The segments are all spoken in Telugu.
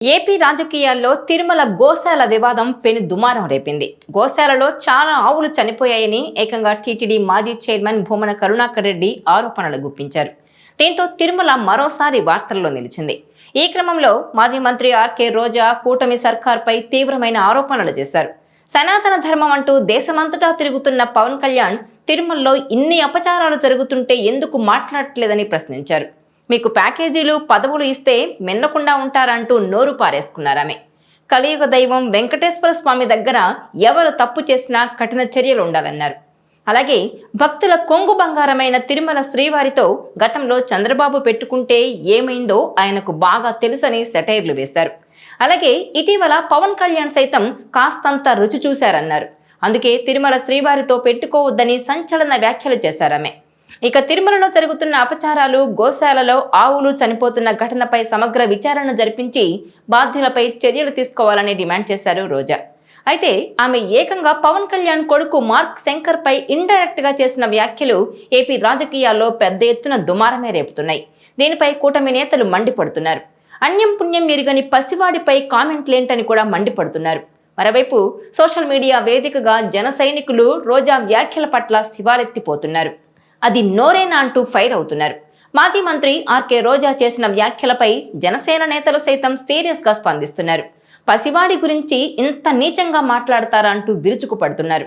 ఏపీ రాజకీయాల్లో తిరుమల గోశాల వివాదం పెను దుమారం రేపింది. గోశాలలో చాలా ఆవులు చనిపోయాయని ఏకంగా టీటీడీ మాజీ చైర్మన్ భూమన కరుణాకర్ రెడ్డి ఆరోపణలు గుప్పించారు. దీంతో తిరుమల మరోసారి వార్తల్లో నిలిచింది. ఈ క్రమంలో మాజీ మంత్రి ఆర్కే రోజా కూటమి సర్కార్పై తీవ్రమైన ఆరోపణలు చేశారు. సనాతన ధర్మం అంటూ దేశమంతటా తిరుగుతున్న పవన్ కళ్యాణ్ తిరుమలలో ఇన్ని అపచారాలు జరుగుతుంటే ఎందుకు మాట్లాడట్లేదని ప్రశ్నించారు. మీకు ప్యాకేజీలు పదవులు ఇస్తే మిన్నకుండా ఉంటారంటూ నోరు పారేసుకున్నారామె. కలియుగ దైవం వెంకటేశ్వర స్వామి దగ్గర ఎవరు తప్పు చేసినా కఠిన చర్యలు ఉండాలన్నారు. అలాగే భక్తుల కొంగు బంగారమైన తిరుమల శ్రీవారితో గతంలో చంద్రబాబు పెట్టుకుంటే ఏమైందో ఆయనకు బాగా తెలుసని సెటైర్లు వేశారు. అలాగే ఇటీవల పవన్ కళ్యాణ్ సైతం కాస్తంత రుచి చూశారన్నారు. అందుకే తిరుమల శ్రీవారితో పెట్టుకోవద్దని సంచలన వ్యాఖ్యలు చేశారామె. ఇక తిరుమలలో జరుగుతున్న అపచారాలు, గోశాలలో ఆవులు చనిపోతున్న ఘటనపై సమగ్ర విచారణ జరిపించి బాధ్యులపై చర్యలు తీసుకోవాలని డిమాండ్ చేశారు రోజా. అయితే ఆమె ఏకంగా పవన్ కళ్యాణ్ కొడుకు మార్క్ శంకర్ పై ఇండైరెక్ట్ గా చేసిన వ్యాఖ్యలు ఏపీ రాజకీయాల్లో పెద్ద ఎత్తున దుమారమే రేపుతున్నాయి. దీనిపై కూటమి నేతలు మండిపడుతున్నారు. అన్యం పుణ్యం ఎరుగని పసివాడిపై కామెంట్లేంటని కూడా మండిపడుతున్నారు. మరోవైపు సోషల్ మీడియా వేదికగా జన సైనికులు రోజా వ్యాఖ్యల పట్ల శివాలెత్తిపోతున్నారు. అది నోరేనా అంటూ ఫైర్ అవుతున్నారు. మాజీ మంత్రి ఆర్కే రోజా చేసిన వ్యాఖ్యలపై జనసేన నేతలు సైతం సీరియస్ గా స్పందిస్తున్నారు. పసివాడి గురించి ఇంత నీచంగా మాట్లాడతారా అంటూ విరుచుకుపడుతున్నారు.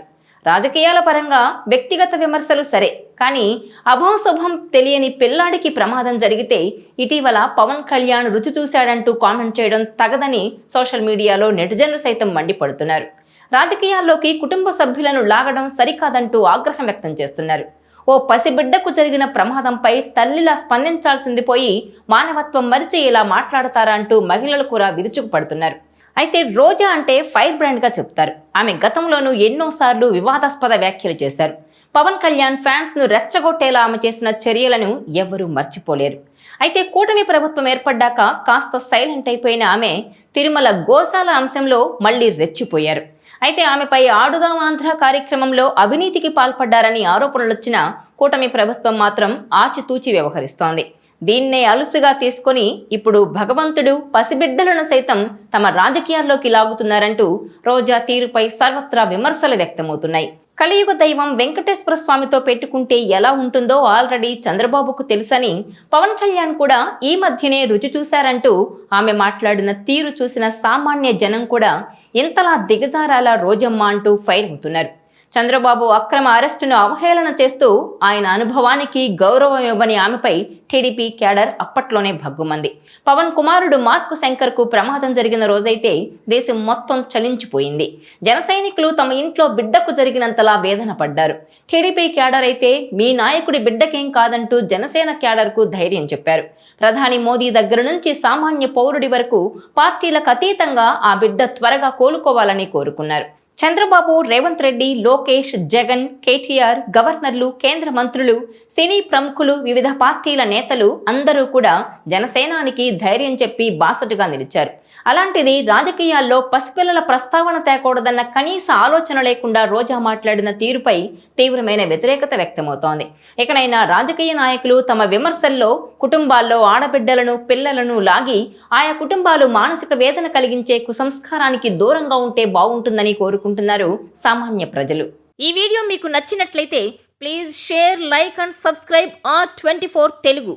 రాజకీయాల పరంగా వ్యక్తిగత విమర్శలు సరే, కానీ అభంశుభం తెలియని పిల్లాడికి ప్రమాదం జరిగితే ఇటీవల పవన్ కళ్యాణ్ రుచి చూశాడంటూ కామెంట్ చేయడం తగదని సోషల్ మీడియాలో నెటిజన్లు సైతం మండిపడుతున్నారు. రాజకీయాల్లోకి కుటుంబ సభ్యులను లాగడం సరికాదంటూ ఆగ్రహం వ్యక్తం చేస్తున్నారు. ఓ పసిబిడ్డకు జరిగిన ప్రమాదంపై తల్లిలా స్పందించాల్సింది పోయి మానవత్వం మరిచి ఇలా మాట్లాడతారా అంటూ మహిళలు కూడా విరుచుకుపడుతున్నారు. అయితే రోజా అంటే ఫైర్ బ్రాండ్ గా చెప్తారు. ఆమె గతంలోనూ ఎన్నోసార్లు వివాదాస్పద వ్యాఖ్యలు చేశారు. పవన్ కళ్యాణ్ ఫ్యాన్స్ ను రెచ్చగొట్టేలా ఆమె చేసిన చర్యలను ఎవ్వరూ మర్చిపోలేరు. అయితే కూటమి ప్రభుత్వం ఏర్పడ్డాక కాస్త సైలెంట్ అయిపోయిన ఆమె తిరుమల గోశాల అంశంలో మళ్లీ రెచ్చిపోయారు. అయితే ఆమెపై ఆడుదాం ఆంధ్ర కార్యక్రమంలో అవినీతికి పాల్పడ్డారని ఆరోపణలొచ్చినా కూటమి ప్రభుత్వం మాత్రం ఆచితూచి వ్యవహరిస్తోంది. దీన్నే అలుసుగా తీసుకొని ఇప్పుడు భగవంతుడు పసిబిడ్డలను సైతం తమ రాజకీయాల్లోకి లాగుతున్నారంటూ రోజా తీరుపై సర్వత్రా విమర్శలు వ్యక్తమవుతున్నాయి. కలియుగ దైవం వెంకటేశ్వర స్వామితో పెట్టుకుంటే ఎలా ఉంటుందో ఆల్రెడీ చంద్రబాబుకు తెలుసని పవన్ కళ్యాణ్ కూడా ఈ మధ్యనే రుచి చూశారంటూ ఆమె మాట్లాడిన తీరు చూసిన సామాన్య జనం కూడా ఇంతలా దిగజారాల రోజమ్మ అంటూ ఫైర్ అవుతున్నారు. చంద్రబాబు అక్రమ అరెస్టును అవహేళన చేస్తూ ఆయన అనుభవానికి గౌరవం ఇవ్వని ఆమెపై టీడీపీ క్యాడర్ అప్పట్లోనే భగ్గుమంది. పవన్ కుమారుడు మార్క్ శంకర్ కు ప్రమాదం జరిగిన రోజైతే దేశం మొత్తం చలించిపోయింది. జన సైనికులు తమ ఇంట్లో బిడ్డకు జరిగినంతలా వేదన పడ్డారు. టీడీపీ క్యాడర్ అయితే మీ నాయకుడి బిడ్డకేం కాదంటూ జనసేన క్యాడర్ కు ధైర్యం చెప్పారు. ప్రధాని మోదీ దగ్గర నుంచి సామాన్య పౌరుడి వరకు పార్టీలకు అతీతంగా ఆ బిడ్డ త్వరగా కోలుకోవాలని కోరుకున్నారు. చంద్రబాబు, రేవంత్ రెడ్డి, లోకేష్, జగన్, కేటీఆర్, గవర్నర్లు, కేంద్ర మంత్రులు, సినీ ప్రముఖులు, వివిధ పార్టీల నేతలు అందరూ కూడా జనసేనానికి ధైర్యం చెప్పి బాసటగా నిలిచారు. అలాంటిది రాజకీయాల్లో పసిపిల్లల ప్రస్తావన తేకూడదన్న కనీస ఆలోచన లేకుండా రోజా మాట్లాడిన తీరుపై తీవ్రమైన వ్యతిరేకత వ్యక్తమవుతోంది. ఇకనైనా రాజకీయ నాయకులు తమ విమర్శల్లో కుటుంబాల్లో ఆడబిడ్డలను, పిల్లలను లాగి ఆయా కుటుంబాలు మానసిక వేదన కలిగించే కుసంస్కారానికి దూరంగా ఉంటే బాగుంటుందని కోరుకుంటున్నారు సామాన్య ప్రజలు. ఈ వీడియో మీకు నచ్చినట్లయితే please share, like and subscribe R24 Telugu.